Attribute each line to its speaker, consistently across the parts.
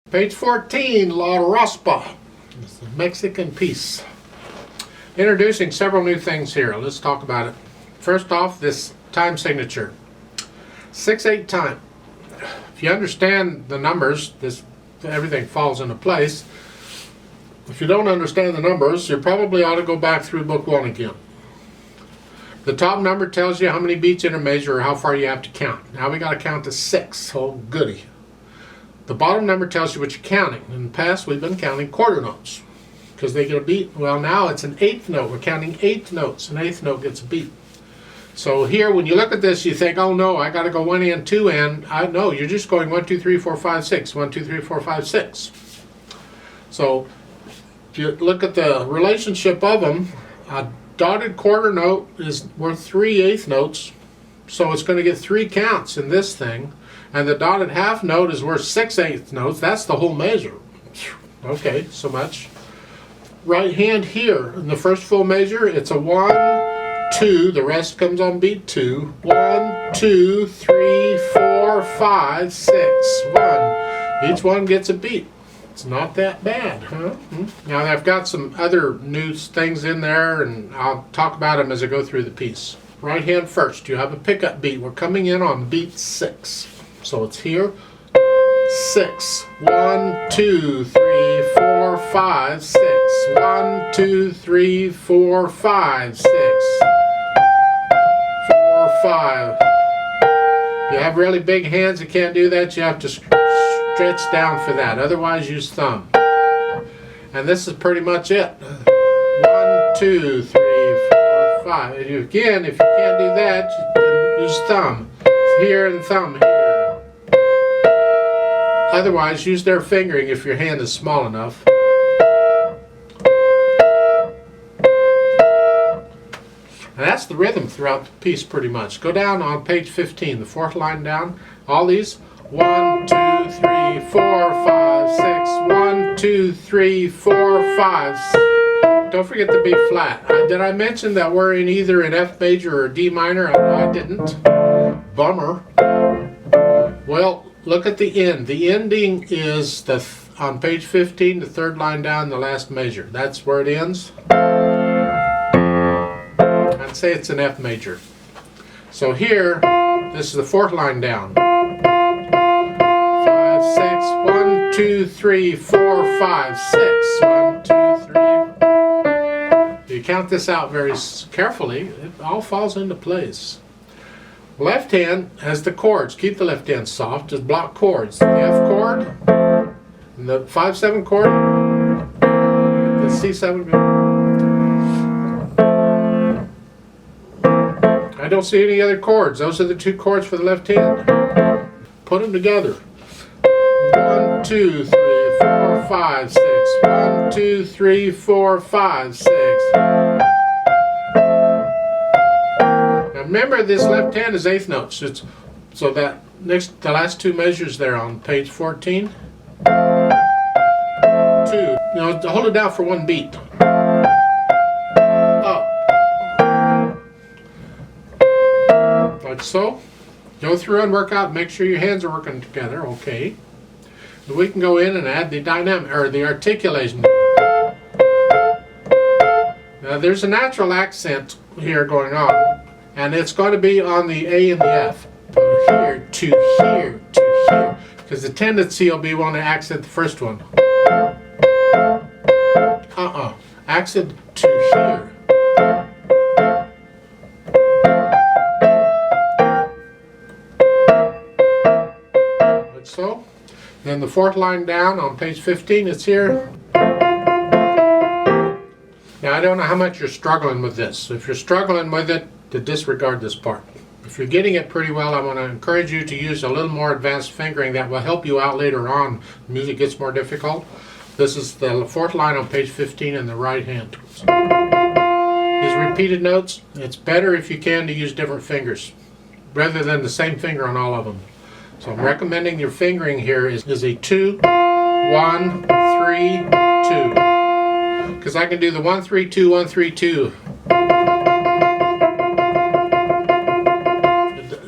Speaker 1: Page 14, La Raspa, it's the Mexican piece. Introducing several new things here. Let's talk about it. First off, this time signature. 6/8 time. If you understand the numbers, everything falls into place. If you don't understand the numbers, you probably ought to go back through book 1 again. The top number tells you how many beats in a measure or how far you have to count. Now we got to count to 6. Oh, goody. The bottom number tells you what you're counting. In the past, we've been counting quarter notes because they get a beat. Well, now it's an 8th note. We're counting 8 notes. An 8th note gets a beat. So here, when you look at this, you think, oh no, I got to go 1 and 2 and. No, you're just going 1, 2, 3, 4, 5, 6. 1, 2, 3, 4, 5, 6. So if you look at the relationship of them, a dotted quarter note is worth 3 8th notes. So it's going to get 3 counts in this thing. And the dotted half note is worth 6 8th notes. That's the whole measure. Okay, so much. Right hand here, in the first full measure, it's a 1, 2. The rest comes on beat 2. 1, 2, 3, 4, 5, 6. 1. Each one gets a beat. It's not that bad, huh? Now I've got some other new things in there, and I'll talk about them as I go through the piece. Right hand first, you have a pickup beat. We're coming in on beat 6. So it's here, 6, 1, 2, 3, 4, 5, 6, 1, 2, 3, 4, 5, 6, 4, 5. You have really big hands, you can't do that, you have to stretch down for that, otherwise use thumb. And this is pretty much it. 1, 2, 3, 4, 5. And again, if you can't do that, you can use thumb. Here and thumb here. Otherwise, use their fingering if your hand is small enough. And that's the rhythm throughout the piece pretty much. Go down on page 15, the 4th line down. All these 1, 2, 3, 4, 5, 6. 1, 2, 3, 4, 5. Don't forget the B flat. Did I mention that we're in either an F major or D minor? I didn't. Bummer. Well, look at the end. The ending is on page 15, the 3rd line down, the last measure. That's where it ends. I'd say it's an F major. So here, this is the 4th line down. 5, 6, 1, 2, 3, 4, 5, 6. 1, 2, 3. You count this out very carefully, it all falls into place. Left hand has the chords. Keep the left hand soft. Just block chords. The F chord, and the 5/7 chord, the C7. I don't see any other chords. Those are the 2 chords for the left hand. Put them together. 1, 2, 3, 4, 5, 6. 1, 2, 3, 4, 5, 6. Remember, this left hand is 8th notes. So that the last 2 measures there on page 14. 2. Now hold it down for 1 beat. Up. Like so. Go through and work out. Make sure your hands are working together. Okay. And we can go in and add the dynamic or the articulation. Now there's a natural accent here going on. And it's going to be on the A and the F. Here, to here, to here. Because the tendency will be want to accent the first one. Accent to here. Like so. Then the 4th line down on page 15, it's here. Now I don't know how much you're struggling with this. If you're struggling with it, to disregard this part. If you're getting it pretty well, I want to encourage you to use a little more advanced fingering that will help you out later on. The music gets more difficult. This is the 4th line on page 15 in the right hand. These repeated notes, it's better if you can to use different fingers rather than the same finger on all of them. So I'm recommending your fingering here is a 2, 1, 3, 2. Because I can do the 1, 3, 2, 1, 3, 2.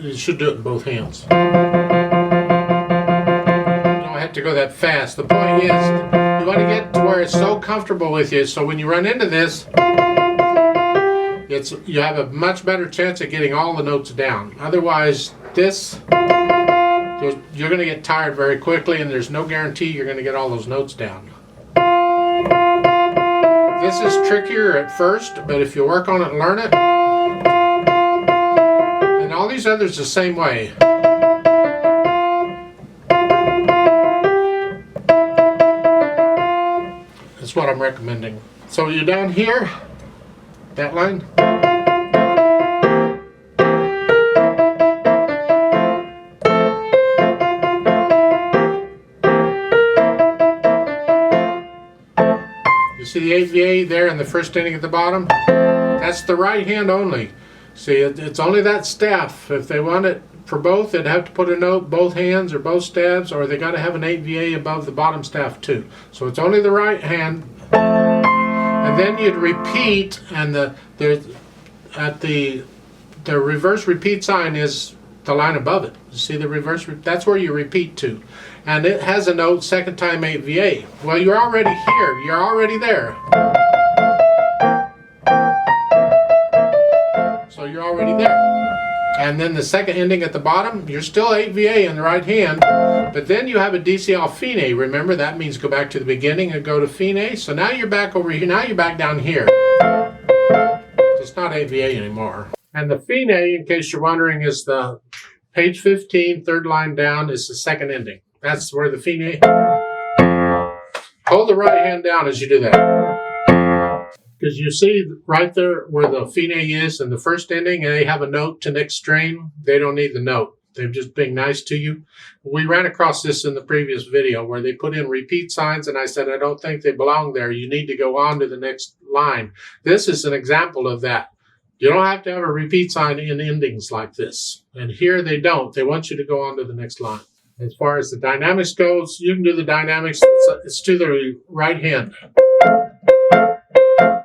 Speaker 1: You should do it in both hands. I don't have to go that fast. The point is, you want to get to where it's so comfortable with you, so when you run into this, you have a much better chance of getting all the notes down. Otherwise, you're going to get tired very quickly, and there's no guarantee you're going to get all those notes down. This is trickier at first, but if you work on it and learn it, and all these others the same way. That's what I'm recommending. So you're down here, that line. You see the AVA there in the first ending at the bottom? That's the right hand only. See, it's only that staff. If they want it for both, they'd have to put a note both hands or both stabs, or they got to have an AVA above the bottom staff too. So it's only the right hand. And then you'd repeat, and the reverse repeat sign is the line above it. You see the reverse? That's where you repeat to. And it has a note second time AVA. Well, you're already here. You're already there. So you're already there. And then the second ending at the bottom, you're still AVA in the right hand, but then you have a DCL fine. Remember, that means go back to the beginning and go to fine. So now you're back over here. Now you're back down here. So it's not AVA anymore. And the fine, in case you're wondering, is the page 15, third line down, is the second ending. That's where the fine. Hold the right hand down as you do that. Because you see right there where the fine is in the first ending, and they have a note to next strain. They don't need the note. They're just being nice to you. We ran across this in the previous video where they put in repeat signs, and I said, I don't think they belong there. You need to go on to the next line. This is an example of that. You don't have to have a repeat sign in endings like this. And here they don't. They want you to go on to the next line. As far as the dynamics goes, you can do the dynamics. It's to the right hand.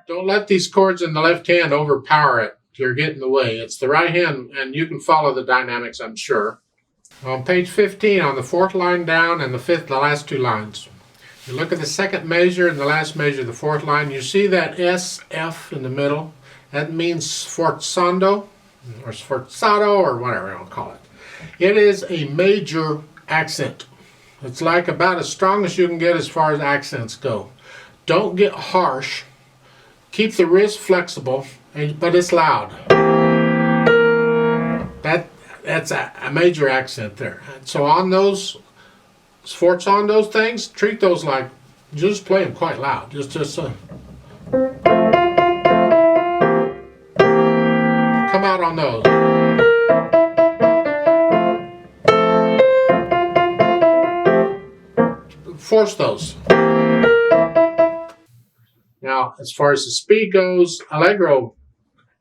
Speaker 1: Don't let these chords in the left hand overpower it. You're getting in the way. It's the right hand, and you can follow the dynamics, I'm sure. On page 15, on the fourth line down and the last two lines, you look at the second measure and the last measure, the fourth line. You see that SF in the middle? That means sforzando, or sforzato, or whatever you want to call it. It is a major accent. It's like about as strong as you can get as far as accents go. Don't get harsh. Keep the wrist flexible, but it's loud. That's a major accent there. So on those sforzando things, treat those like, just play them quite loud. Just come out on those. Force those. Now, as far as the speed goes, allegro,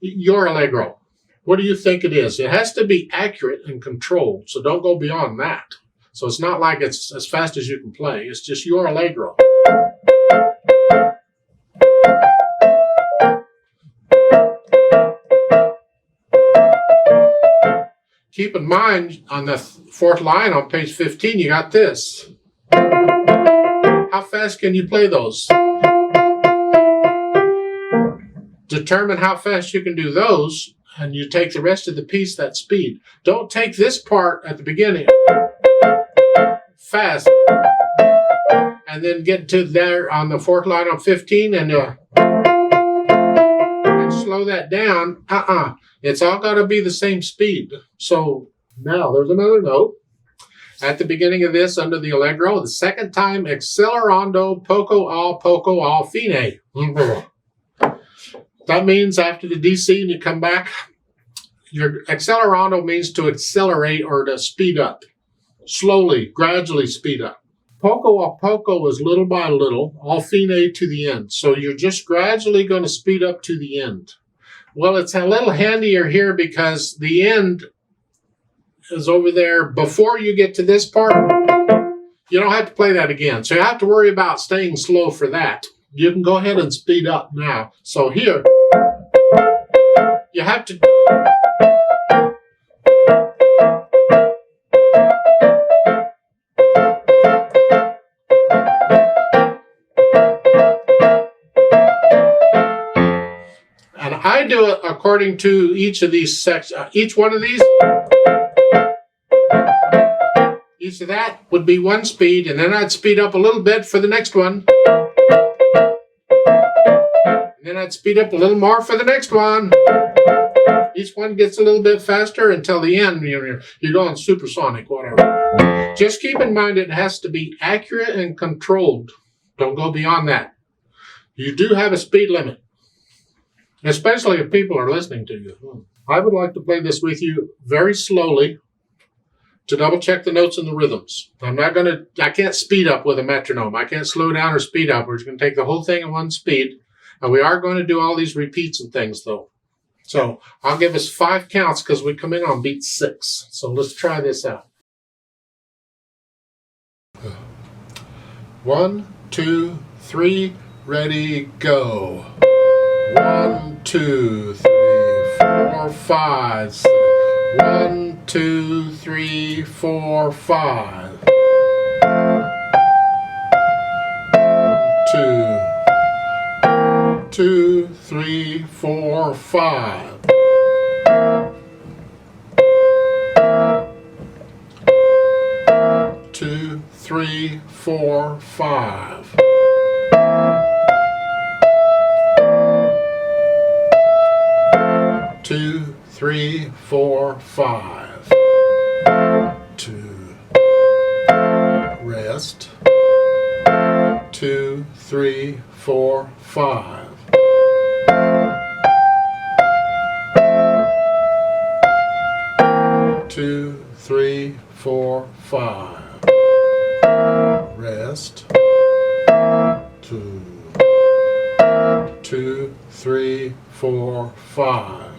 Speaker 1: your allegro, what do you think it is? It has to be accurate and controlled, so don't go beyond that. So it's not like it's as fast as you can play. It's just your allegro. Keep in mind, on the fourth line on page 15, you got this. How fast can you play those? Determine how fast you can do those, and you take the rest of the piece that speed. Don't take this part at the beginning fast, and then get to there on the fourth line on 15 and slow that down. It's all got to be the same speed. So now there's another note. At the beginning of this, under the allegro, the second time, accelerando poco al fine. That means after the DC and you come back, your accelerando means to accelerate or to speed up. Slowly, gradually speed up. Poco a poco is little by little, all fine to the end. So you're just gradually going to speed up to the end. Well, it's a little handier here because the end is over there before you get to this part. You don't have to play that again. So you have to worry about staying slow for that. You can go ahead and speed up now. So here, you have to... I do it according to each of these sections. Each one of these, each of that would be one speed, and then I'd speed up a little bit for the next one. And then I'd speed up a little more for the next one. Each one gets a little bit faster until the end. You're going supersonic, whatever. Just keep in mind it has to be accurate and controlled. Don't go beyond that. You do have a speed limit, especially if people are listening to you. I would like to play this with you very slowly to double check the notes and the rhythms. I can't speed up with a metronome. I can't slow down or speed up. We're just going to take the whole thing at one speed. And we are going to do all these repeats and things though. So I'll give us 5 counts because we come in on beat 6. So let's try this out. 1, 2, 3, ready, go. 1, 2, 3, 4, 5, 6. 1, 2, 3, 4, 5. 2, 3, 4, 5. 2, 3, 4, 5. 2, 3, 4, 5. 2. Rest. 2, 3, 4, 5. 2, 3, 4, 5. Rest. 2, 2, 3, 4, 5.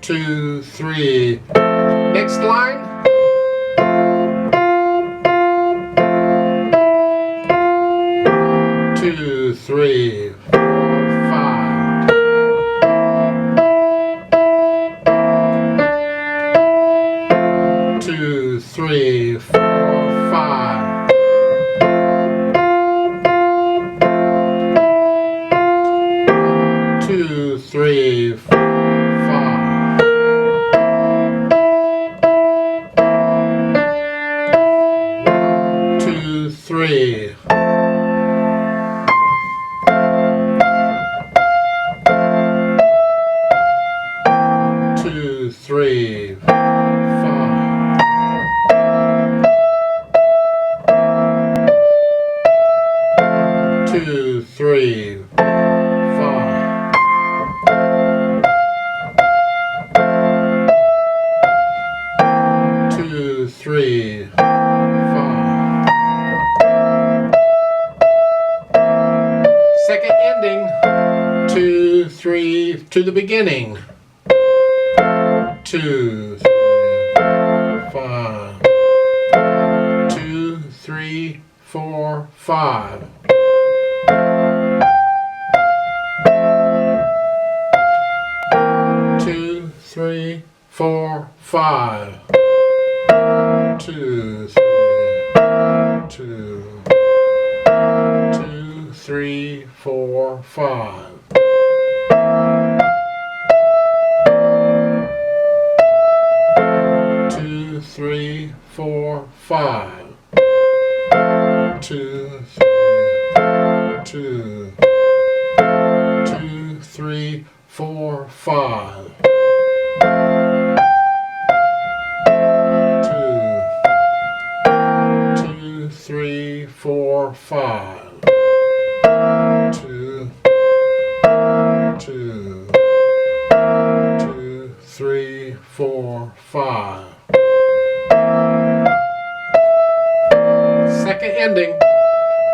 Speaker 1: 2, 3. Next line. 2, 3, 4, 5. 2, 3, 4, 5. 2, 3, 4, 5. 2, 3. 2, 3, 5. 2, 3, 5. 2, 3, 5. Second ending. 2, 3 to the beginning. 2, 3, 5. 2, 3, 4, 5. 2, 3, 4, 5. 2, 3, 2, 2, 3, 4, 5. 2, 3, 4, 5. 2, 2, 2, 3, 4, 5. 2, 2, 3, 4, 5. 2, 2, 2, 3, 4, 5. Second ending.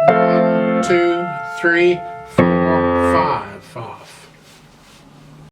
Speaker 1: 1, 2, 3, 4, 5, 5.